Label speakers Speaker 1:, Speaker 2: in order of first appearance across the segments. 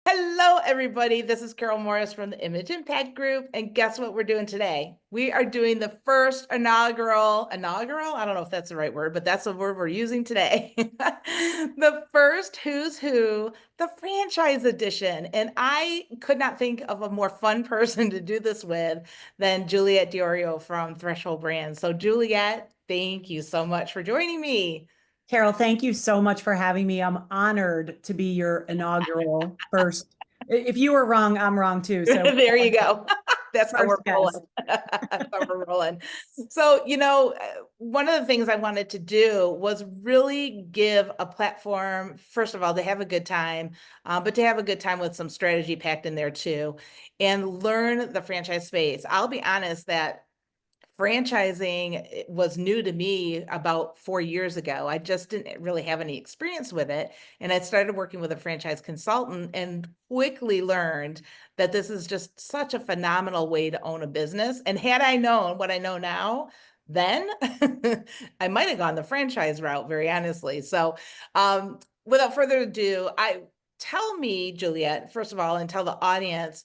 Speaker 1: Hello, everybody. This is Karyl Morris from the Image Impact Group. And guess what we're doing today? We are doing the first inaugural? I don't know if that's the right word, but that's the word we're using today. The first Who's Who, the franchise edition. And I could not think of a more fun person to do this with than Juliet Diiorio from Threshold Brands. So, Juliet, thank you so much for joining me.
Speaker 2: Karyl, thank you so much for having me. I'm honored to be your inaugural first. If you were wrong, I'm wrong too. So
Speaker 1: There you go. That's how we're
Speaker 2: first guess.
Speaker 1: rolling. That's how we're rolling. So, one of the things I wanted to do was really give a platform, first of all, to have a good time, but to have a good time with some strategy packed in there too, and learn the franchise space. I'll be honest that franchising was new to me about 4 years ago. I just didn't really have any experience with it. And I started working with a franchise consultant and quickly learned that this is just such a phenomenal way to own a business. And had I known what I know now, then I might have gone the franchise route, very honestly. So, without further ado, I tell me, Juliet, first of all, and tell the audience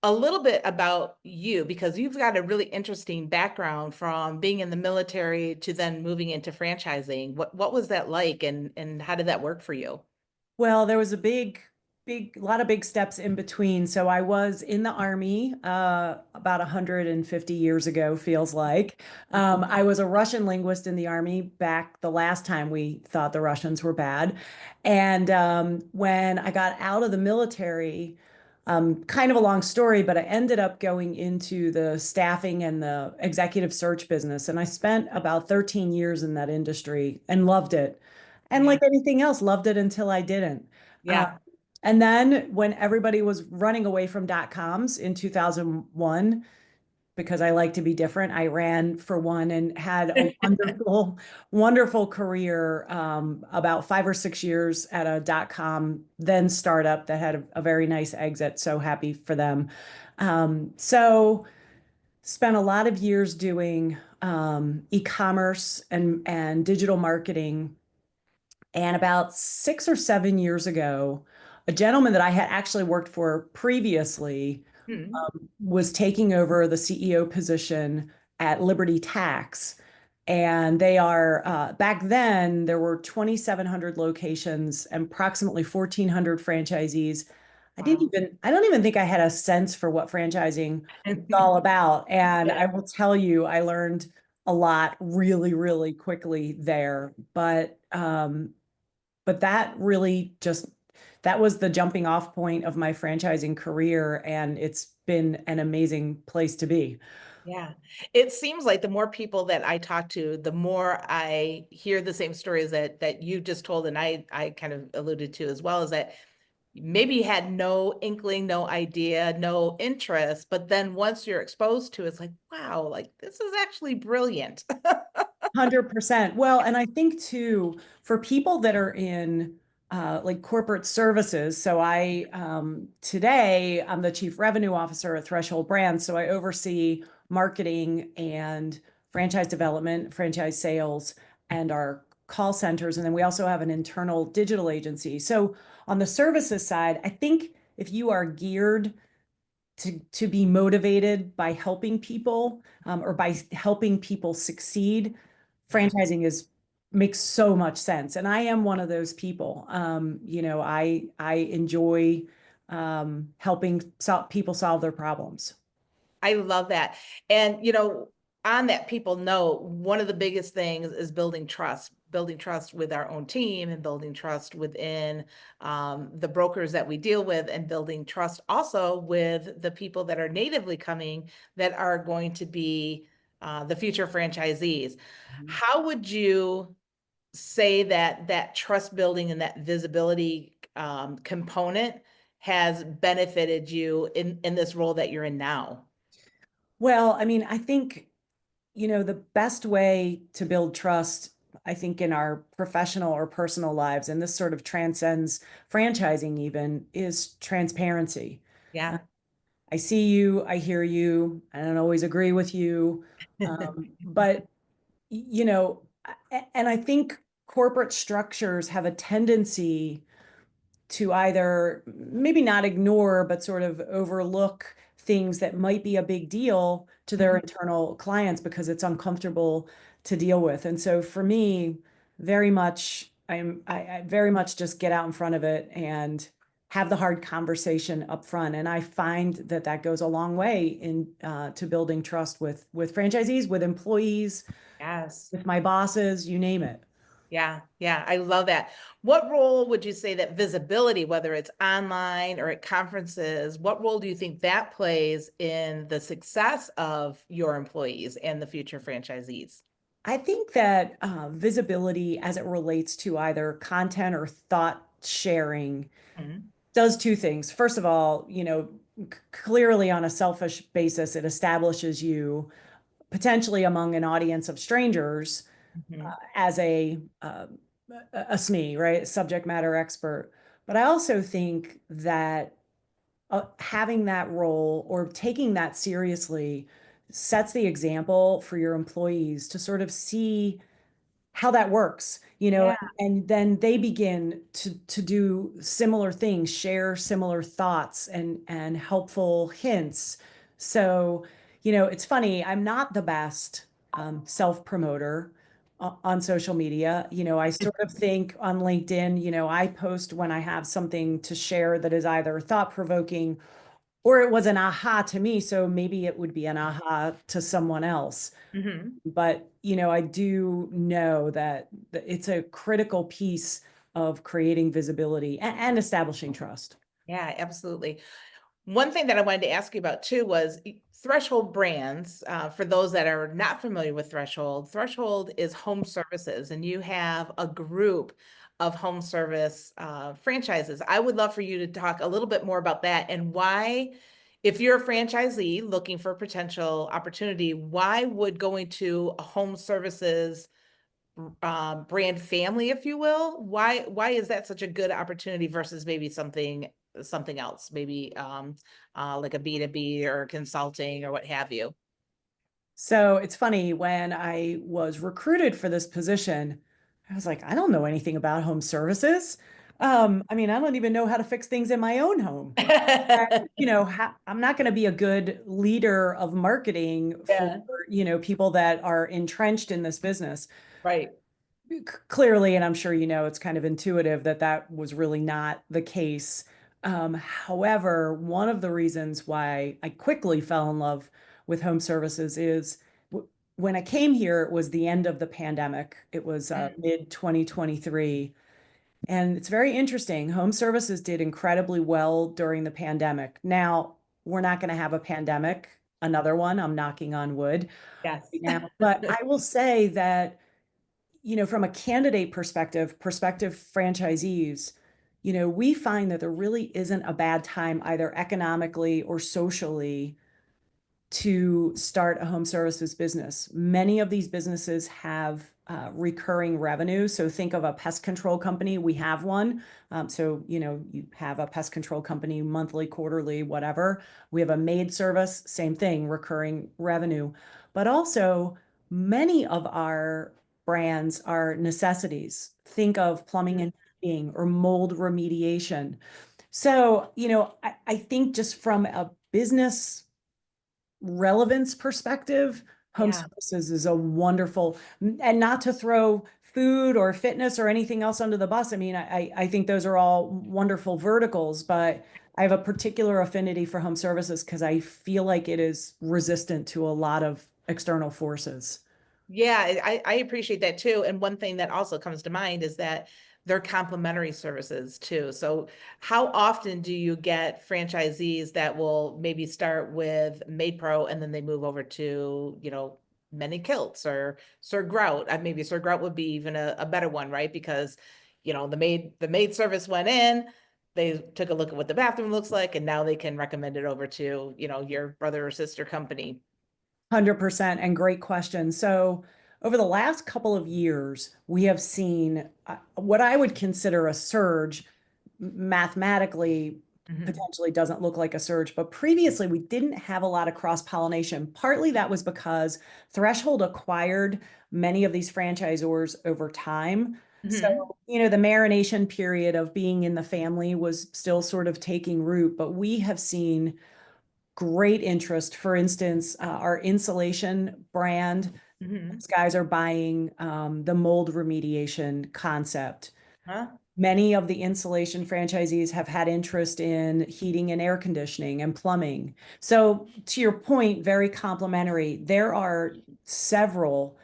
Speaker 1: a little bit about you because you've got a really interesting background from being in the military to then moving into franchising. What was that like and how did that work for you?
Speaker 2: Well, there was a lot of big steps in between. So I was in the Army about 150 years ago, feels like. I was a Russian linguist in the Army back the last time we thought the Russians were bad. And when I got out of the military, kind of a long story, but I ended up going into the staffing and the executive search business. And I spent about 13 years in that industry and loved it. And
Speaker 1: Yeah.
Speaker 2: like anything else, loved it until I didn't. Uh,
Speaker 1: Yeah.
Speaker 2: and then when everybody was running away from dot coms in 2001, because I like to be different, I ran for one and had a wonderful, wonderful career, about 5 or 6 years at a dot com then startup that had a very nice exit. So happy for them. So spent a lot of years doing e-commerce and digital marketing, and about 6 or 7 years ago, a gentleman that I had actually worked for previously
Speaker 1: Hmm.
Speaker 2: was taking over the CEO position at Liberty Tax. And they are, back then, there were 2,700 locations and approximately 1,400 franchisees.
Speaker 1: Wow.
Speaker 2: I don't even think I had a sense for what franchising was all about. And
Speaker 1: Yeah.
Speaker 2: I will tell you, I learned a lot really, really quickly there. But that was the jumping off point of my franchising career, and it's been an amazing place to be.
Speaker 1: Yeah. It seems like the more people that I talk to, the more I hear the same stories that you just told and I kind of alluded to as well, is that maybe you had no inkling, no idea, no interest, but then once you're exposed to it, it's like, wow, like this is actually brilliant.
Speaker 2: 100%. Well, and I think too, for people that are in like corporate services, so today I'm the chief revenue officer at Threshold Brands, so I oversee marketing and franchise development, franchise sales, and our call centers. And then we also have an internal digital agency. So on the services side, I think if you are geared to be motivated by helping people, or by helping people succeed,
Speaker 1: Yeah.
Speaker 2: franchising is makes so much sense. And I am one of those people. I enjoy helping people solve their problems.
Speaker 1: I love that. And, on that people note, one of the biggest things is building trust with our own team and building trust within the brokers that we deal with and building trust also with the people that are natively coming that are going to be the future franchisees. How would you say that that trust building and that visibility component has benefited you in this role that you're in now?
Speaker 2: Well, I mean, I think, the best way to build trust, I think, in our professional or personal lives, and this sort of transcends franchising even, is transparency. Uh,
Speaker 1: Yeah.
Speaker 2: I see you, I hear you, I don't always agree with you. But you know, and I think corporate structures have a tendency to either maybe not ignore, but sort of overlook things that might be a big deal to their
Speaker 1: Mhm.
Speaker 2: internal clients because it's uncomfortable to deal with. And so for me, very much, I very much just get out in front of it and have the hard conversation up front. And I find that that goes a long way in to building trust with franchisees, with employees,
Speaker 1: Yes.
Speaker 2: with my bosses, you name it.
Speaker 1: Yeah, yeah, I love that. What role would you say that visibility, whether it's online or at conferences, what role do you think that plays in the success of your employees and the future franchisees?
Speaker 2: I think that visibility as it relates to either content or thought sharing
Speaker 1: Mhm.
Speaker 2: does two things. First of all, clearly on a selfish basis, it establishes you potentially among an audience of strangers
Speaker 1: Mhm.
Speaker 2: as a SME, right? Subject matter expert. But I also think that having that role or taking that seriously sets the example for your employees to sort of see how that works,
Speaker 1: Yeah.
Speaker 2: and then they begin to do similar things, share similar thoughts and helpful hints. So, it's funny, I'm not the best self-promoter on social media. I sort of think on LinkedIn, I post when I have something to share that is either thought-provoking or it was an aha to me, so maybe it would be an aha to someone else.
Speaker 1: Mhm.
Speaker 2: But, I do know that it's a critical piece of creating visibility and establishing trust.
Speaker 1: Yeah, absolutely. One thing that I wanted to ask you about too was Threshold Brands. For those that are not familiar with Threshold, Threshold is home services, and you have a group of home service franchises. I would love for you to talk a little bit more about that and why, if you're a franchisee looking for potential opportunity, why would going to a home services brand family, if you will, why is that such a good opportunity versus maybe something else, maybe like a B2B or consulting or what have you?
Speaker 2: So it's funny, when I was recruited for this position, I was like, I don't know anything about home services. I mean, I don't even know how to fix things in my own home. And, I'm not going to be a good leader of marketing for,
Speaker 1: Yeah,
Speaker 2: people that are entrenched in this business.
Speaker 1: right.
Speaker 2: Clearly, and I'm sure it's kind of intuitive that that was really not the case. However, one of the reasons why I quickly fell in love with home services is when I came here, it was the end of the pandemic. It was
Speaker 1: Mm.
Speaker 2: mid 2023. And it's very interesting. Home services did incredibly well during the pandemic. Now, we're not going to have a pandemic, another one. I'm knocking on wood
Speaker 1: Yes.
Speaker 2: right now. But I will say that from a candidate perspective, prospective franchisees, we find that there really isn't a bad time either economically or socially to start a home services business. Many of these businesses have recurring revenue. So think of a pest control company. We have one. So, you have a pest control company monthly, quarterly, whatever. We have a maid service, same thing, recurring revenue. But also, many of our brands are necessities. Think of plumbing and heating or mold remediation. So, I think just from a business relevance perspective, home
Speaker 1: Yeah.
Speaker 2: services is a wonderful, and not to throw food or fitness or anything else under the bus. I mean, I think those are all wonderful verticals, but I have a particular affinity for home services because I feel like it is resistant to a lot of external forces.
Speaker 1: Yeah, I appreciate that too. And one thing that also comes to mind is that they're complementary services too. So how often do you get franchisees that will maybe start with Maid Pro and then they move over to, Men in Kilts or Sir Grout? Maybe Sir Grout would be even a better one, right? Because, the maid service went in, they took a look at what the bathroom looks like, and now they can recommend it over to, your brother or sister company.
Speaker 2: 100%, and great question. So, over the last couple of years, we have seen what I would consider a surge. Mathematically,
Speaker 1: Mhm.
Speaker 2: potentially doesn't look like a surge, but previously we didn't have a lot of cross pollination. Partly that was because Threshold acquired many of these franchisors over time. So,
Speaker 1: Hmm.
Speaker 2: the marination period of being in the family was still sort of taking root, but we have seen great interest. For instance, our insulation brand,
Speaker 1: Hmm.
Speaker 2: these guys are buying the mold remediation concept.
Speaker 1: Huh?
Speaker 2: Many of the insulation franchisees have had interest in heating and air conditioning and plumbing. So, to your point, very complementary. There are several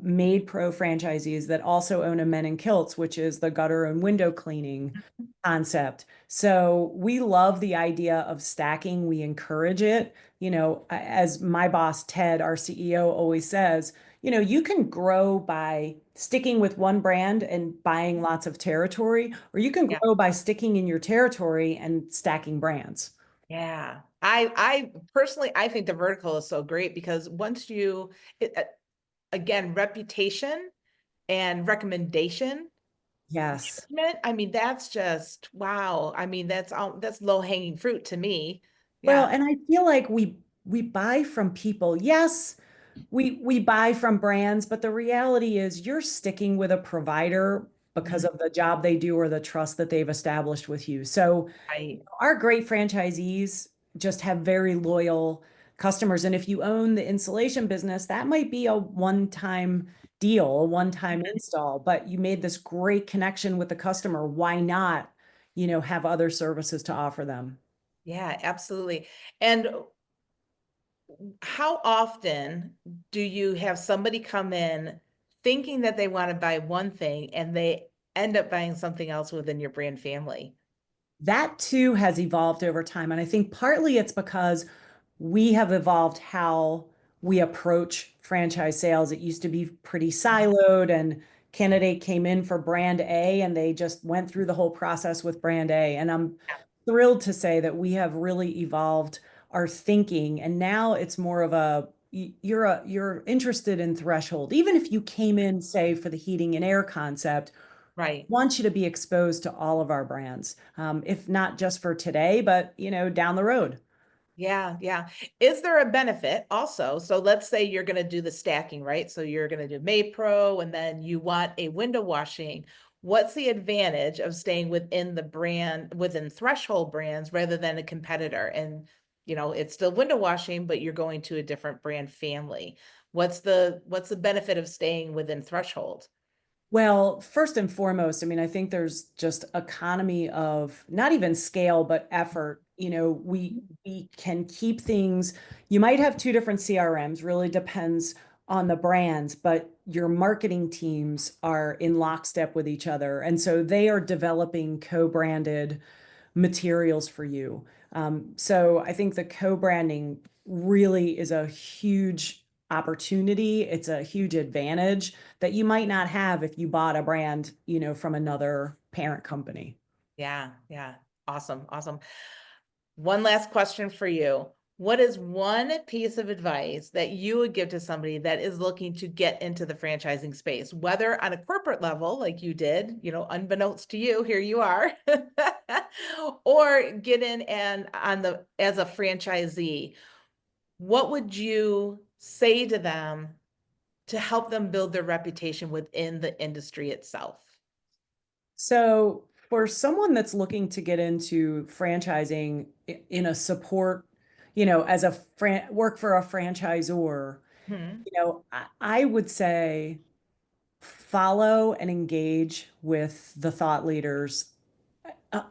Speaker 2: Made Pro franchisees that also own a Men in Kilts, which is the gutter and window cleaning concept. So, we love the idea of stacking. We encourage it. As my boss, Ted, our CEO, always says, you can grow by sticking with one brand and buying lots of territory, or you can
Speaker 1: Yeah.
Speaker 2: grow by sticking in your territory and stacking brands.
Speaker 1: Yeah. I personally, I think the vertical is so great because once you, again, reputation and recommendation
Speaker 2: Yes.
Speaker 1: management, I mean, that's just, wow. I mean, that's low hanging fruit to me.
Speaker 2: Well,
Speaker 1: Yeah.
Speaker 2: and I feel like we buy from people. Yes, we buy from brands, but the reality is you're sticking with a provider because
Speaker 1: Mhm.
Speaker 2: of the job they do or the trust that they've established with you. So
Speaker 1: Right.
Speaker 2: our great franchisees just have very loyal customers. And if you own the installation business, that might be a one-time deal, a one-time install, but you made this great connection with the customer. Why not, have other services to offer them?
Speaker 1: Yeah, absolutely. And how often do you have somebody come in thinking that they want to buy one thing and they end up buying something else within your brand family?
Speaker 2: That too has evolved over time. And I think partly it's because we have evolved how we approach franchise sales. It used to be pretty siloed, and candidate came in for brand A and they just went through the whole process with brand A. And I'm thrilled to say that we have really evolved our thinking. And now it's more of you're interested in threshold. Even if you came in, say, for the heating and air concept,
Speaker 1: Right.
Speaker 2: want you to be exposed to all of our brands, if not just for today, but down the road.
Speaker 1: Yeah, yeah. Is there a benefit also? So let's say you're going to do the stacking, right? So you're going to do May Pro and then you want a window washing. What's the advantage of staying within the brand, within threshold brands rather than a competitor? And, it's still window washing, but you're going to a different brand family. What's the benefit of staying within threshold?
Speaker 2: Well, first and foremost, I mean, I think there's just economy of not even scale, but effort. We can keep things. You might have two different CRMs, really depends on the brands, but your marketing teams are in lockstep with each other. And so they are developing co-branded materials for you. So I think the co-branding really is a huge opportunity. It's a huge advantage that you might not have if you bought a brand, from another parent company.
Speaker 1: Yeah, yeah. Awesome, awesome. One last question for you. What is one piece of advice that you would give to somebody that is looking to get into the franchising space, whether on a corporate level, like you did, unbeknownst to you, here you are, or get in and on the as a franchisee? What would you say to them to help them build their reputation within the industry itself?
Speaker 2: So for someone that's looking to get into franchising in a support, as a work for a franchisor,
Speaker 1: Hmm.
Speaker 2: I would say follow and engage with the thought leaders.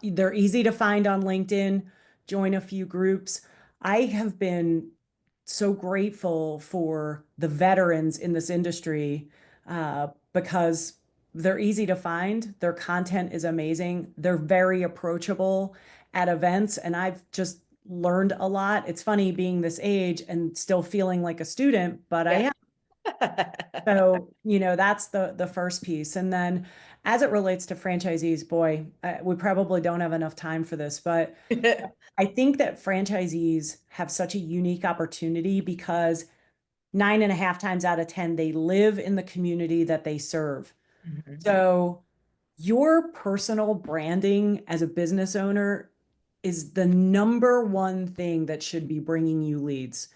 Speaker 2: They're easy to find on LinkedIn. Join a few groups. I have been so grateful for the veterans in this industry because they're easy to find. Their content is amazing. They're very approachable at events, and I've just learned a lot. It's funny being this age and still feeling like a student, but I
Speaker 1: Yeah.
Speaker 2: am. So, that's the first piece. And then as it relates to franchisees, boy, we probably don't have enough time for this, but I think that franchisees have such a unique opportunity because 9.5 times out of 10, they live in the community that they serve.
Speaker 1: Mhm.
Speaker 2: So your personal branding as a business owner is the number one thing that should be bringing you leads.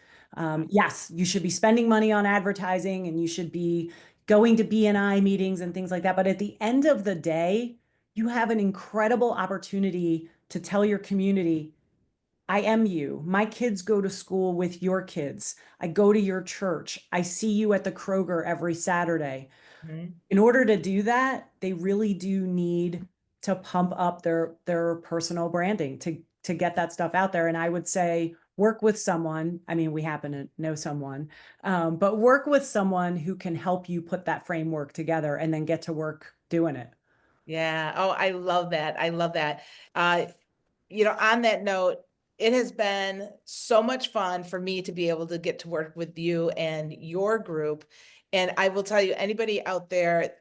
Speaker 2: Yes, you should be spending money on advertising and you should be going to BNI meetings and things like that. But at the end of the day, you have an incredible opportunity to tell your community, I am you. My kids go to school with your kids. I go to your church. I see you at the Kroger every Saturday.
Speaker 1: Mhm.
Speaker 2: In order to do that, they really do need to pump up their personal branding to get that stuff out there. And I would say work with someone. I mean, we happen to know someone, but work with someone who can help you put that framework together and then get to work doing it.
Speaker 1: Yeah. Oh, I love that. I love that. Uh, on that note, it has been so much fun for me to be able to get to work with you and your group. And I will tell you, anybody out there,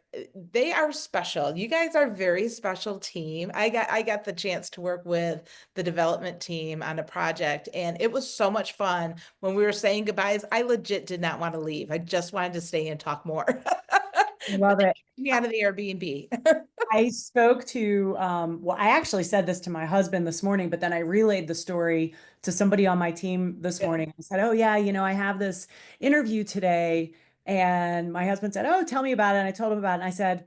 Speaker 1: they are special. You guys are a very special team. I got the chance to work with the development team on a project, and it was so much fun. When we were saying goodbyes, I legit did not want to leave. I just wanted to stay and talk more. But
Speaker 2: Love
Speaker 1: they
Speaker 2: it.
Speaker 1: kicked me out of the Airbnb.
Speaker 2: I spoke to, well, I actually said this to my husband this morning, but then I relayed the story to somebody on my team this
Speaker 1: Yeah.
Speaker 2: morning. I said, oh, yeah, I have this interview today. And my husband said, oh, tell me about it. And I told him about it. And I said,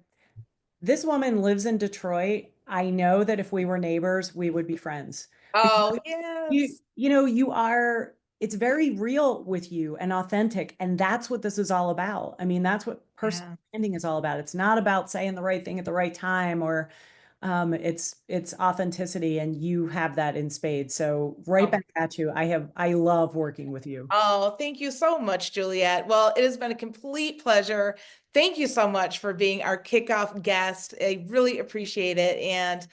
Speaker 2: this woman lives in Detroit. I know that if we were neighbors, we would be friends because
Speaker 1: Oh,
Speaker 2: you,
Speaker 1: yes.
Speaker 2: you know, you are, it's very real with you and authentic. And that's what this is all about. I mean, that's what personal
Speaker 1: Yeah.
Speaker 2: branding is all about. It's not about saying the right thing at the right time or it's authenticity and you have that in spades. So right
Speaker 1: Oh,
Speaker 2: back at you. I love working with you.
Speaker 1: oh, thank you so much, Juliet. Well, it has been a complete pleasure. Thank you so much for being our kickoff guest. I really appreciate it, and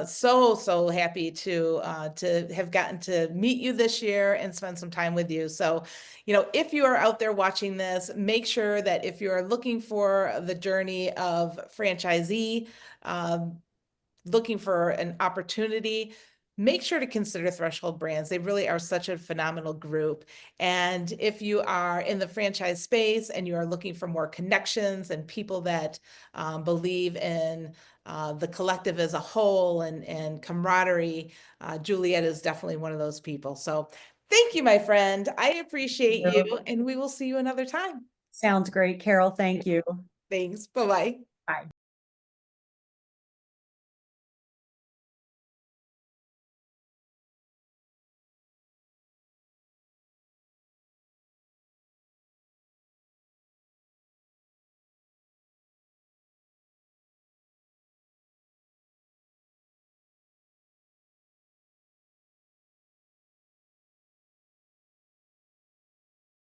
Speaker 1: so happy to have gotten to meet you this year and spend some time with you. So, if you are out there watching this, make sure that if you are looking for the journey of franchisee, um, looking for an opportunity, make sure to consider Threshold Brands. They really are such a phenomenal group. And if you are in the franchise space and you are looking for more connections and people that believe in the collective as a whole and camaraderie, Juliet is definitely one of those people. So thank you, my friend. I appreciate you, and we will see you another time.
Speaker 2: Sounds great, Carol. Thank you.
Speaker 1: Thanks. Bye-bye.
Speaker 2: Bye.